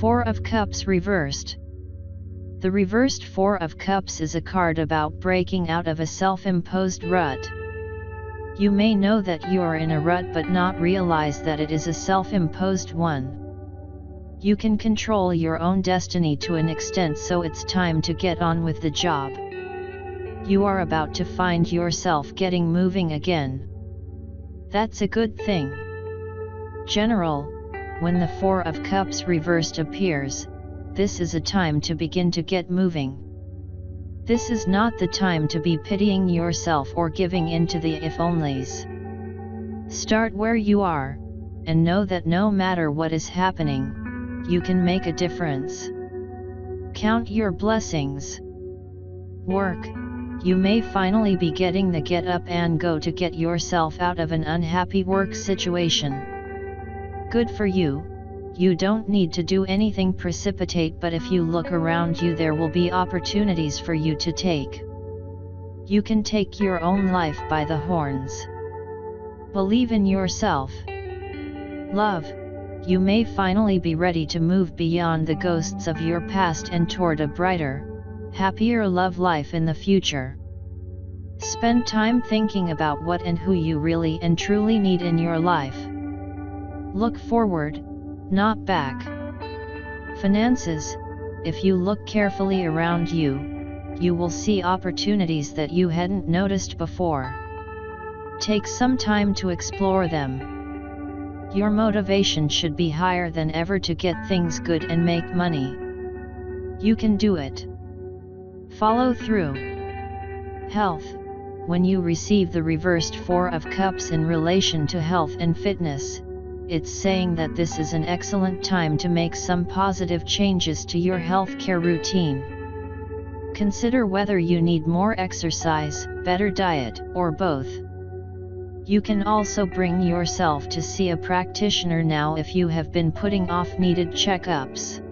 Four of Cups reversed. The reversed Four of Cups is a card about breaking out of a self-imposed rut. You may know that you are in a rut but not realize that it is a self-imposed one. You can control your own destiny to an extent, so it's time to get on with the job. You are about to find yourself getting moving again. That's a good thing. General, when the Four of Cups reversed appears, this is a time to begin to get moving. This is not the time to be pitying yourself or giving in to the if-onlys. Start where you are, and know that no matter what is happening, you can make a difference. Count your blessings. Work, you may finally be getting the get up and go to get yourself out of an unhappy work situation. Good for you. You don't need to do anything precipitate, but if you look around you, there will be opportunities for you to take. You can take your own life by the horns. Believe in yourself. Love, you may finally be ready to move beyond the ghosts of your past and toward a brighter, happier love life in the future. Spend time thinking about what and who you really and truly need in your life. Look forward, not back. Finances, if you look carefully around you, you will see opportunities that you hadn't noticed before. Take some time to explore them. Your motivation should be higher than ever to get things good and make money. You can do it. Follow through. Health, when you receive the reversed Four of Cups in relation to health and fitness, it's saying that this is an excellent time to make some positive changes to your healthcare routine. Consider whether you need more exercise, better diet, or both. You can also bring yourself to see a practitioner now if you have been putting off needed checkups.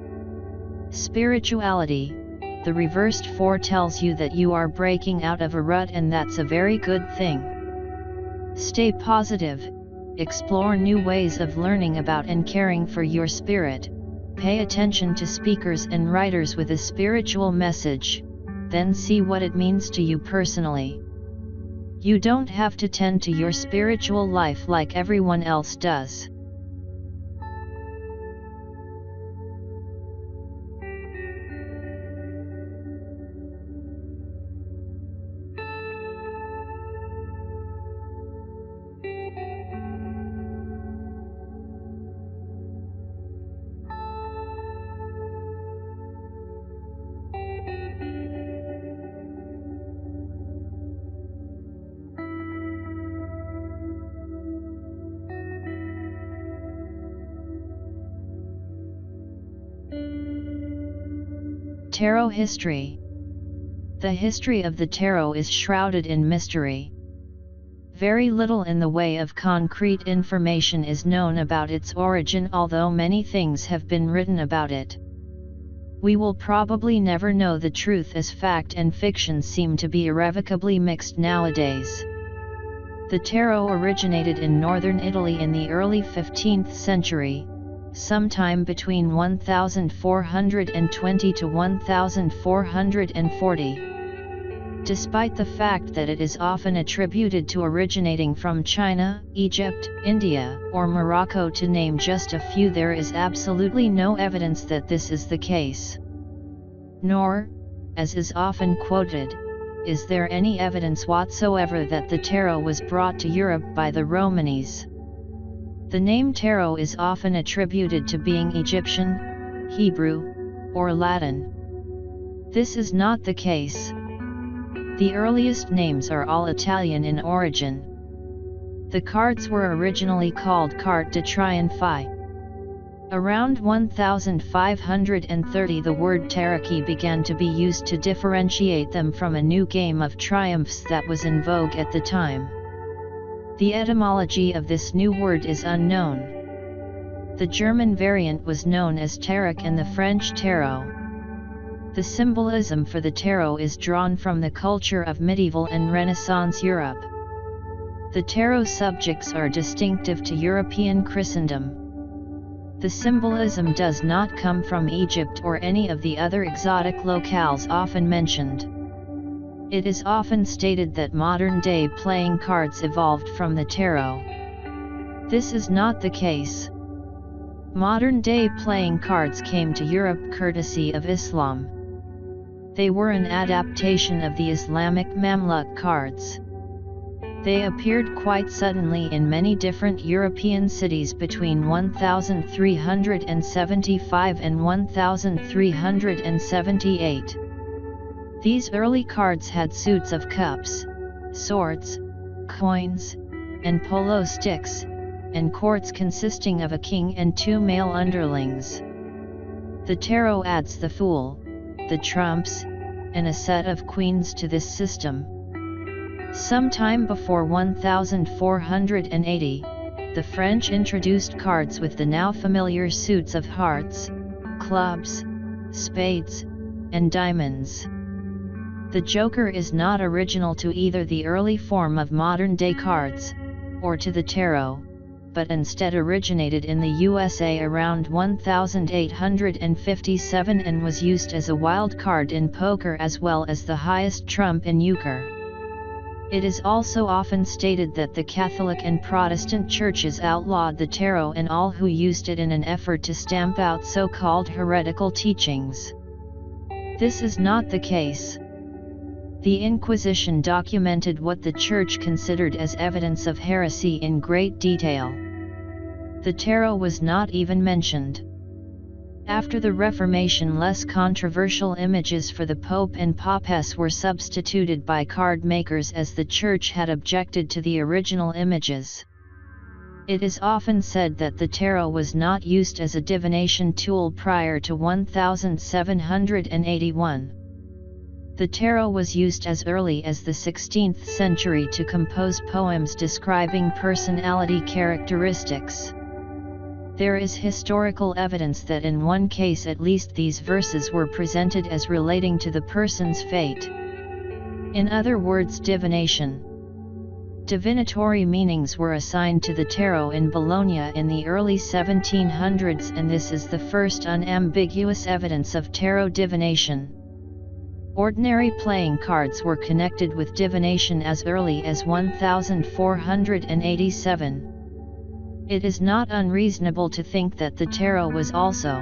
Spirituality, the reversed Four tells you that you are breaking out of a rut, and that's a very good thing. Stay positive, explore new ways of learning about and caring for your spirit, pay attention to speakers and writers with a spiritual message, then see what it means to you personally. You don't have to tend to your spiritual life like everyone else does. Tarot history. The history of the tarot is shrouded in mystery. Very little in the way of concrete information is known about its origin, although many things have been written about it. We will probably never know the truth, as fact and fiction seem to be irrevocably mixed nowadays. The tarot originated in northern Italy in the early 15th century, sometime between 1420 to 1440. Despite the fact that it is often attributed to originating from China, Egypt, India, or Morocco, to name just a few, there is absolutely no evidence that this is the case. Nor, as is often quoted, is there any evidence whatsoever that the tarot was brought to Europe by the Romanis. The name tarot is often attributed to being Egyptian, Hebrew, or Latin. This is not the case. The earliest names are all Italian in origin. The cards were originally called carte de triomphe. Around 1530 the word tarocchi began to be used to differentiate them from a new game of triumphs that was in vogue at the time. The etymology of this new word is unknown. The German variant was known as tarot and the French tarot. The symbolism for the tarot is drawn from the culture of medieval and Renaissance Europe. The tarot subjects are distinctive to European Christendom. The symbolism does not come from Egypt or any of the other exotic locales often mentioned. It is often stated that modern-day playing cards evolved from the tarot. This is not the case. Modern-day playing cards came to Europe courtesy of Islam. They were an adaptation of the Islamic Mamluk cards. They appeared quite suddenly in many different European cities between 1375 and 1378. These early cards had suits of cups, swords, coins, and polo sticks, and courts consisting of a king and 2 male underlings. The tarot adds the Fool, the trumps, and a set of queens to this system. Sometime before 1480, the French introduced cards with the now familiar suits of hearts, clubs, spades, and diamonds. The Joker is not original to either the early form of modern-day cards, or to the tarot, but instead originated in the USA around 1857 and was used as a wild card in poker as well as the highest trump in euchre. It is also often stated that the Catholic and Protestant churches outlawed the tarot and all who used it in an effort to stamp out so-called heretical teachings. This is not the case. The Inquisition documented what the Church considered as evidence of heresy in great detail. The tarot was not even mentioned. After the Reformation, less controversial images for the Pope and Papess were substituted by card makers as the Church had objected to the original images. It is often said that the tarot was not used as a divination tool prior to 1781. The tarot was used as early as the 16th century to compose poems describing personality characteristics. There is historical evidence that in one case at least these verses were presented as relating to the person's fate. In other words, divination. Divinatory meanings were assigned to the tarot in Bologna in the early 1700s, and this is the first unambiguous evidence of tarot divination. Ordinary playing cards were connected with divination as early as 1487. It is not unreasonable to think that the tarot was also.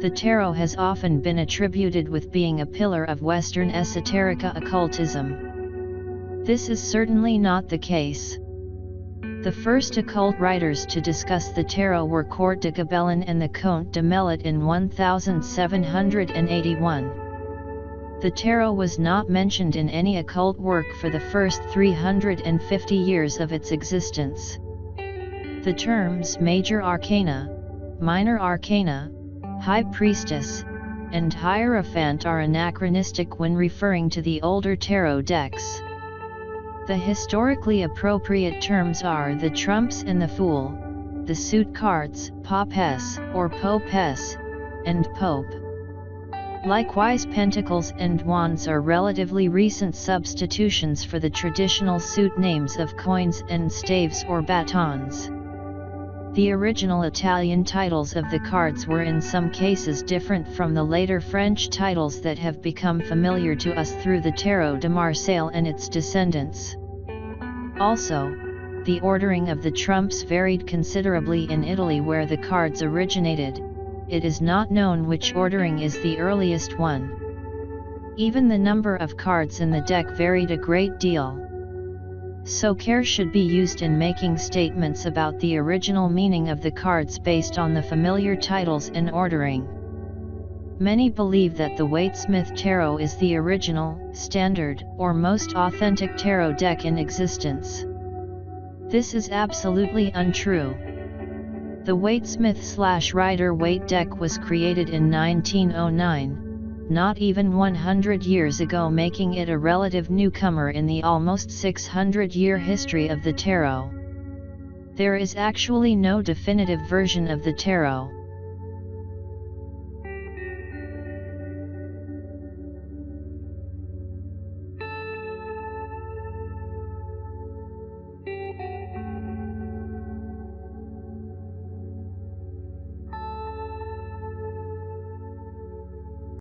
The tarot has often been attributed with being a pillar of Western esoterica occultism. This is certainly not the case. The first occult writers to discuss the tarot were Court de Gabellin and the Comte de Melot in 1781. The tarot was not mentioned in any occult work for the first 350 years of its existence. The terms Major Arcana, Minor Arcana, High Priestess, and Hierophant are anachronistic when referring to the older tarot decks. The historically appropriate terms are the trumps and the fool, the suit cards, Papess or Popess, and Pope. Likewise, pentacles and wands are relatively recent substitutions for the traditional suit names of coins and staves or batons. The original Italian titles of the cards were in some cases different from the later French titles that have become familiar to us through the Tarot de Marseille and its descendants. Also, the ordering of the trumps varied considerably in Italy where the cards originated. It is not known which ordering is the earliest one. Even the number of cards in the deck varied a great deal. So care should be used in making statements about the original meaning of the cards based on the familiar titles and ordering. Many believe that the Waite-Smith Tarot is the original, standard, or most authentic tarot deck in existence. This is absolutely untrue. The Waite-Smith/Rider-Waite deck was created in 1909. Not even 100 years ago, making it a relative newcomer in the almost 600-year history of the tarot. There is actually no definitive version of the tarot.